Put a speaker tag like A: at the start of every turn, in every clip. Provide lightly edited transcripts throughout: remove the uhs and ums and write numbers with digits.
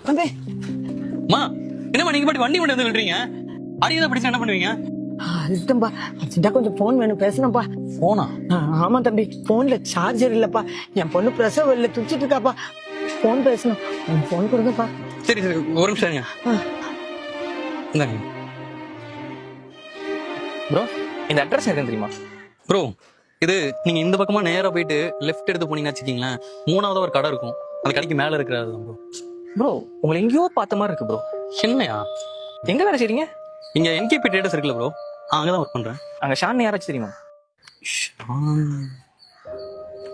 A: தம்பி
B: மா என்னம்மா நீங்க பாட்டு வண்டி வந்து விடுறீங்க? அடியதை பிடிச்சா என்ன பண்ணுவீங்க?
A: அதுதான்பா அர்ஜென்ட்டா கொஞ்சம் போன் வேணும், பேசணும்பா.
B: போனா
A: ஆமா தம்பி, போன்ல சார்ஜர் இல்லப்பா. என் பொண்ணு பிரசவ இல்ல துடிச்சிட்டு இருக்காப்பா. போன் பேசணும், போன் கொடுங்கப்பா.
B: சரி சரி ஒரு நிமிஷம் இருங்க. இந்தாங்க
C: ப்ரோ, இந்த அட்ரஸ் எனக்கு தெரியுமா?
B: ப்ரோ. இது நீங்க இந்த பக்கமா நேரா போயிட்டு லெஃப்ட் எடுத்து போனீங்கன்னு வச்சுக்கீங்களேன், 3வது ஒரு கடை இருக்கும். அந்த கடைக்கு மேல இருக்கிறது ப்ரோ.
C: ப்ரோ, உங்களை எங்கேயோ பார்த்த மாதிரி இருக்கு ப்ரோ.
B: என்னையா?
C: எங்க வேலை செய்றீங்க?
B: இங்க என்கேபி ட்ரேடர்ஸ் இருக்குல்ல ப்ரோ, அங்கதான் ஒர்க் பண்றேன்.
C: அங்க ஷான் யாராச்சும் தெரியுமா?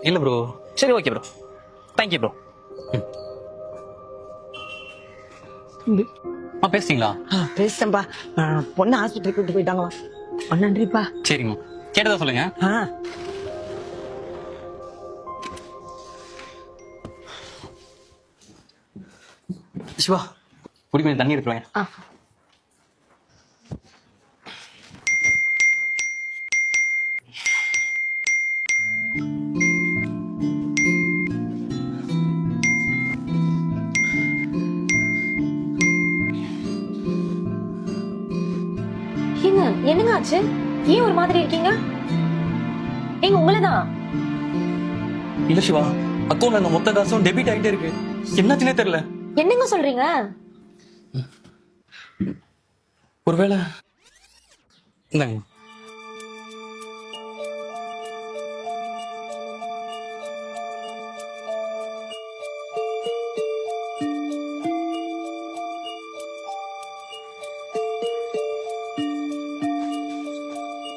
B: இல்ல ப்ரோ.
C: சரி ஓகே ப்ரோ, தேங்க்யூ ப்ரோ.
B: பேசுறீங்களா?
A: பேசிட்டேன்பா. பொண்ணு ஹாஸ்பிட்டலுக்கு கூட்டு போயிட்டாங்களா? நன்றிப்பா.
B: சரிம்மா, கேட்டதா சொல்லுங்க. சிவா, குடி கொஞ்சம் தண்ணி எடுத்துருவேன்.
D: ஏங்க என்னங்க ஆச்சு? ஏன் ஒரு மாதிரி இருக்கீங்க? ஏங்க உங்களதான்?
B: இல்ல சிவா, அக்கௌண்ட்ல அந்த மொத்த காசும் டெபிட் ஆகிட்டே இருக்கு. என்னாச்சுன்னே தெரியல.
D: என்னங்க சொல்றீங்க?
B: ஒருவேளை இந்தாங்க.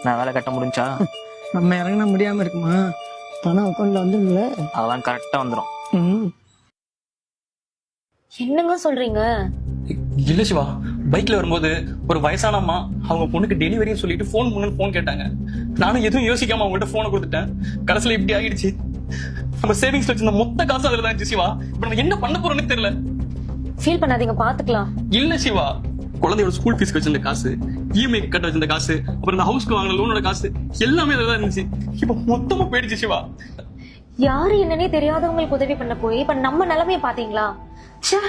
C: நான் வேலை கட்ட முடிஞ்சா
A: நம்ம இறங்கினா முடியாம இருக்குமா? பணம் அக்கௌண்ட்ல வந்துருங்களே.
C: அதெல்லாம் கரெக்டா வந்துடும்.
D: என்னங்க சொல்றீங்க?
B: இல்ல சிவா, பைக்ல வரும்போது ஒரு வயசான அம்மா அவங்க பொண்ணுக்கு டெலிவரின்னு சொல்லிட்டு போன் கேட்டாங்க. நானும் எதுவும் யோசிக்காம அவங்கள்ட்ட போனை கொடுத்துட்டேன். கடைசியில இப்படி ஆயிடுச்சு. நம்ம சேவிங்ஸ் வச்சிருந்த மொத்த காசு அதுல தான் இருந்துச்சு சிவா. இப்ப நம்ம என்ன பண்ண போறோம்னு தெரியல.
D: ஃபீல் பண்ணாதீங்க, பாத்துக்கலாம்.
B: இல்ல சிவா, குழந்தையோட ஸ்கூல் ஃபீஸ்க்கு வச்சிருந்த காசு, இஎம்ஐ கட்ட வச்சிருந்த காசு, அப்புறம் இந்த ஹவுஸ்க்கு வாங்கின லோனோட காசு எல்லாமே அதுல தான் இருந்துச்சு. இப்ப மொத்தமா போயிடுச்சு சிவா.
D: யாரு என்னன்னே தெரியாதவங்களுக்கு உதவி பண்ண போய் இப்ப நம்ம நிலைமைய பாத்தீங்களா? ச்சே.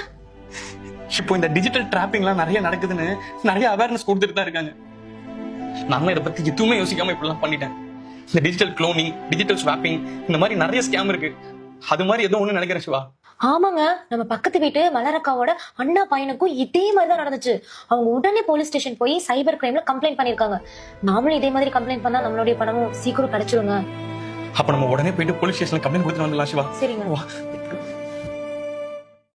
B: இப்போ இந்த டிஜிட்டல் டிராப்பிங்லாம் நிறைய நடக்குதுன்னு நிறைய அவேர்னஸ் கொடுத்துட்டு தான் இருக்காங்க. நான் இதை பத்தி எதுவுமே யோசிக்காம இப்படிலாம் பண்ணிட்டேன். இந்த டிஜிட்டல் குளோனிங், டிஜிட்டல் ஸ்வாப்பிங், இந்த மாதிரி நிறைய ஸ்கேம் இருக்கு. அது மாதிரி ஏதோ ஒண்ணு நினைக்கிறேன் சிவா.
D: ஆமாங்க, நம்ம பக்கத்து வீட்டு மலரக்காவோட அண்ணா பையனுக்கும் இதே மாதிரிதான் நடந்துச்சு. அவங்க உடனே போலீஸ் ஸ்டேஷன் போய் சைபர் கிரைம்ல கம்ப்ளைண்ட் பண்ணிருக்காங்க. நாமளும் இதே மாதிரி கம்ப்ளைண்ட் பண்ணா நம்மளுடைய பணமும் சீக்கிரம் கிடைச்சிருங்க.
B: அப்ப நம்ம உடனே போயிட்டு போலீஸ் ஸ்டேஷன்ல கம்ப்ளைண்ட் கொடுத்துட்டு வந்துடலாம் சிவா.
D: சரிங்க.